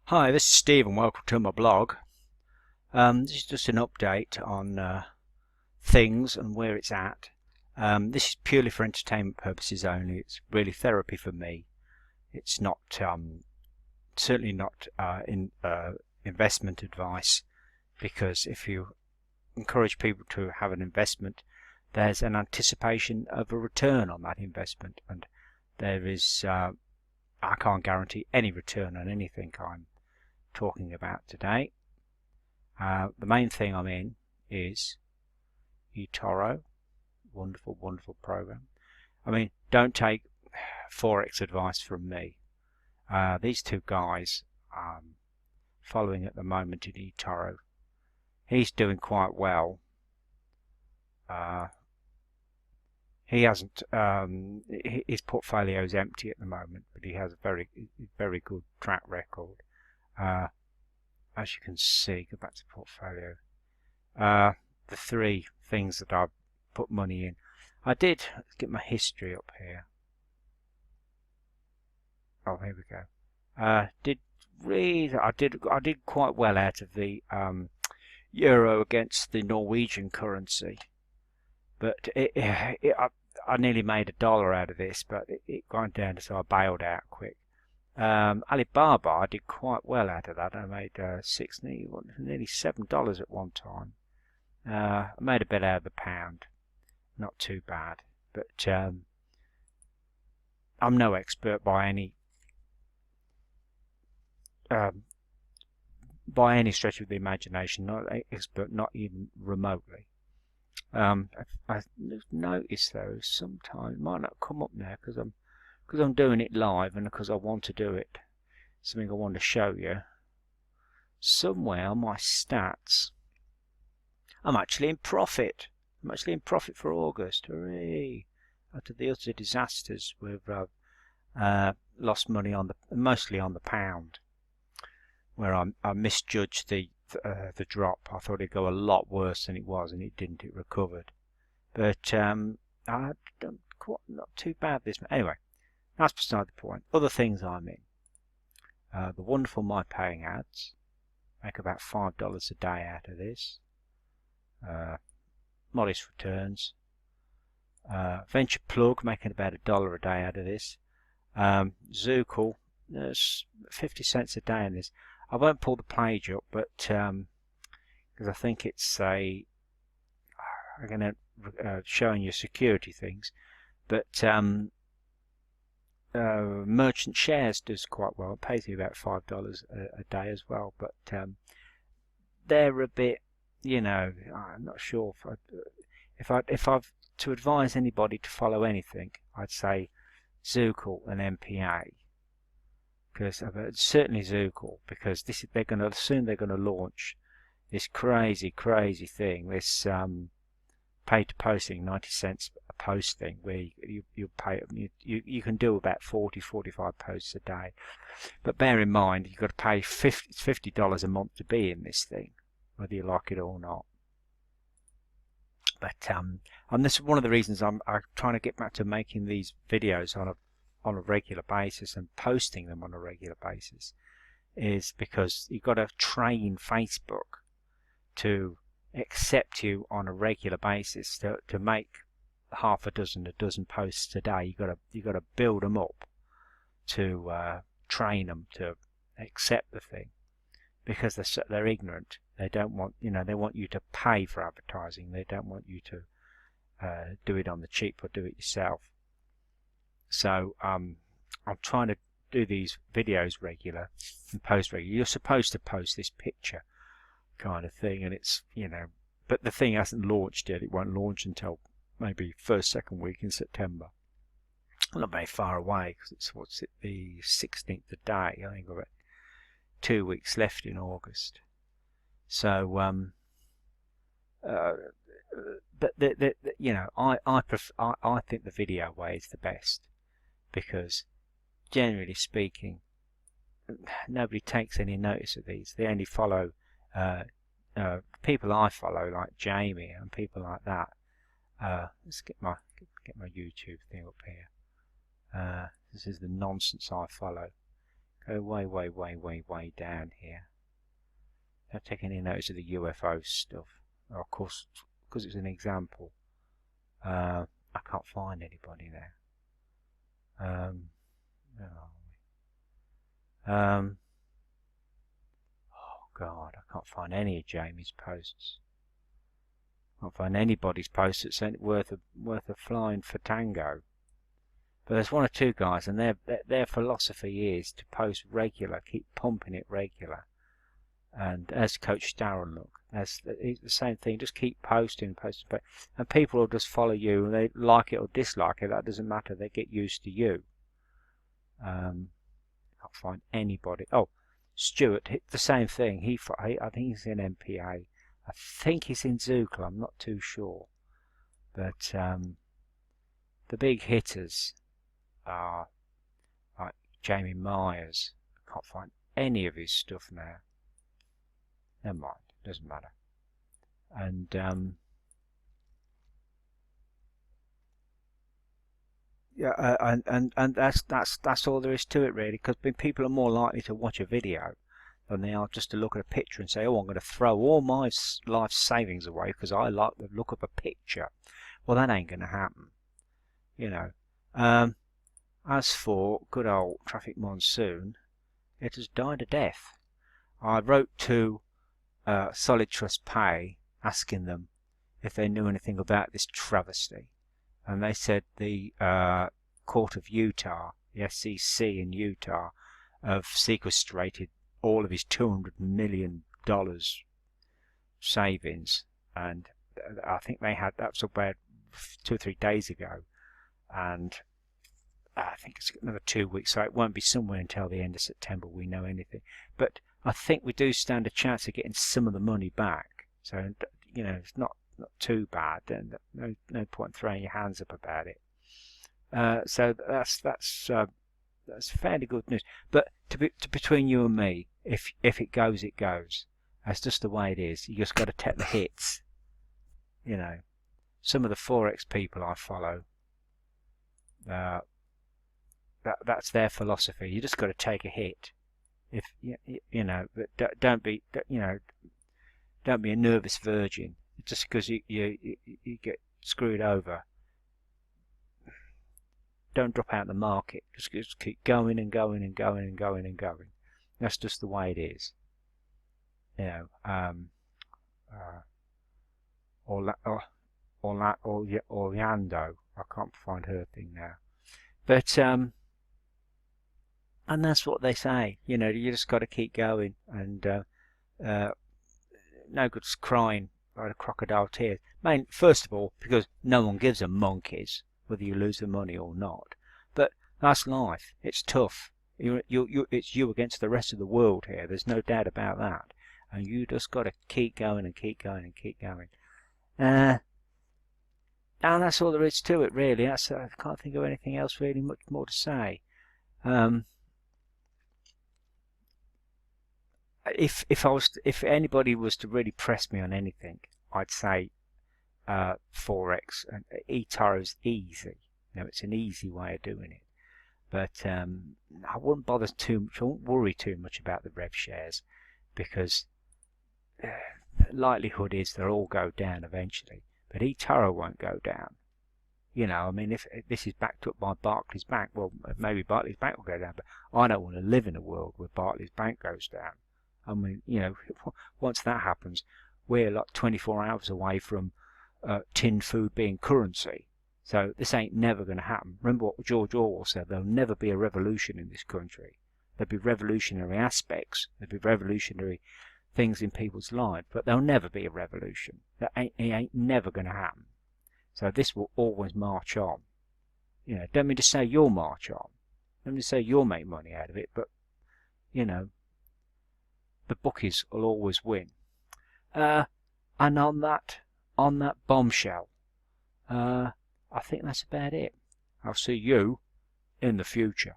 Hi, this is Steve and welcome to my blog. This is just an update on things and where it's at. This is purely for entertainment purposes only. It's really therapy for me. It's not certainly not investment advice, because if you encourage people to have an investment, there's an anticipation of a return on that investment, and there is I can't guarantee any return on anything I'm talking about today. The main thing I'm in is Etoro. Wonderful, wonderful program. I mean, don't take Forex advice from me. These two guys following at the moment in Etoro. He's doing quite well. He hasn't. His portfolio is empty at the moment, but he has a very good track record. As you can see, go back to portfolio. The three things that I put money in. Let's get my history up here. Oh, here we go. I did quite well out of the euro against the Norwegian currency, but I nearly made $1 out of this, but it went down, so I bailed out quick. Alibaba, I did quite well out of that. I made nearly $7 at one time. I made a bit out of the pound, not too bad, but I'm no expert by any stretch of the imagination. Not an expert, not even remotely. I've noticed though, sometimes it might not come up now because I'm doing it live and because I want to do it. Something I want to show you. Somewhere on my stats, I'm actually in profit. I'm actually in profit for August. Hooray! After the utter disasters, we've lost money on mostly on the pound, where I misjudged the drop. I thought it'd go a lot worse than it was, and it didn't. It recovered, but I don't not too bad this. Anyway, that's beside the point. Other things I'm in. The wonderful My Paying ads make about $5 a day out of this. Modest returns. Venture Plug making about $1 a day out of this. Zukal, there's 50 cents a day in this. I won't pull the page up, but because I think it's I'm going to showing you security things, but Merchant Shares does quite well. It pays me about $5 a day as well, but they're a bit, I'm not sure if I've to advise anybody to follow anything, I'd say Zukal and MPA, because certainly Zukal, because they're going to launch this crazy thing, this pay to posting, 90 cents a posting, where you pay you can do about 45 posts a day, but bear in mind you've got to pay $50 a month to be in this thing, whether you like it or not. But and this is one of the reasons I'm trying to get back to making these videos on a regular basis and posting them on a regular basis, is because you've got to train Facebook to accept you on a regular basis. To make a dozen posts a day, you got to build them up to train them to accept the thing, because they're ignorant. They don't want, they want you to pay for advertising. They don't want you to do it on the cheap or do it yourself. So I'm trying to do these videos regular and post regular. You're supposed to post this picture kind of thing, and it's, but the thing hasn't launched yet. It won't launch until maybe second week in September. Not very far away, because it's the 16th today. I think I've got 2 weeks left in August. So but I think the video way is the best, because generally speaking, nobody takes any notice of these. They only follow people I follow, like Jamie and people like that. Let's get my YouTube thing up here. This is the nonsense I follow. Go way, way, way, way, way down here. Don't take any notice of the UFO stuff. Of course, because it's an example. I can't find anybody there. Where are we? Oh God, I can't find any of Jamie's posts. I can't find anybody's posts that's worth a flying for tango. But there's one or two guys, and their philosophy is to post regular, keep pumping it regular. And as Coach Darren, look, it's the same thing. Just keep posting, and people will just follow you, and they like it or dislike it. That doesn't matter. They get used to you. Can't find anybody. Oh, Stuart, the same thing. I think he's in MPA. I think he's in Zukal. I'm not too sure. But the big hitters are like Jamie Myers. I can't find any of his stuff now. Never mind, doesn't matter. And yeah, and that's all there is to it, really, because people are more likely to watch a video than they are just to look at a picture and say, oh, I'm going to throw all my life savings away because I like the look of a picture. Well, that ain't going to happen, you know. As for good old Traffic Monsoon, it has died a death. I wrote to Solid Trust Pay asking them if they knew anything about this travesty, and they said the Court of Utah, the SEC in Utah, have sequestrated all of his $200 million savings, and I think that was about 2 or 3 days ago, and I think it's another 2 weeks, so it won't be somewhere until the end of September we know anything. But I think we do stand a chance of getting some of the money back. So, you know, it's not too bad. And no point throwing your hands up about it. So that's fairly good news. But between you and me, if it goes, it goes. That's just the way it is. You just got to take the hits. You know, some of the Forex people I follow, that's their philosophy. You just got to take a hit. If you know, but don't be a nervous virgin just because you get screwed over. Don't drop out of the market. Just keep going and going and going and going and going. That's just the way it is. You know, Orlando. I can't find her thing now. But and that's what they say. You know, you just got to keep going, and no good crying by the crocodile tears. First of all, because no one gives a monkeys whether you lose the money or not. But that's life. It's tough. It's you against the rest of the world here. There's no doubt about that. And you just got to keep going and keep going and keep going. And that's all there is to it, really. I can't think of anything else really much more to say. If anybody was to really press me on anything, I'd say Forex and Etoro is easy. You know, it's an easy way of doing it. But I wouldn't bother too much. I won't worry too much about the rev shares, because the likelihood is they'll all go down eventually. But Etoro won't go down. You know, I mean, if this is backed up by Barclays Bank, well, maybe Barclays Bank will go down. But I don't want to live in a world where Barclays Bank goes down. I mean, you know, once that happens, we're like 24 hours away from tin food being currency. So this ain't never going to happen. Remember what George Orwell said, there'll never be a revolution in this country. There'll be revolutionary aspects, there'll be revolutionary things in people's lives, but there'll never be a revolution. It ain't never going to happen. So this will always march on. You know, don't mean to say you'll march on. Don't mean to say you'll make money out of it, but, you know, the bookies will always win. And on that bombshell, I think that's about it. I'll see you in the future.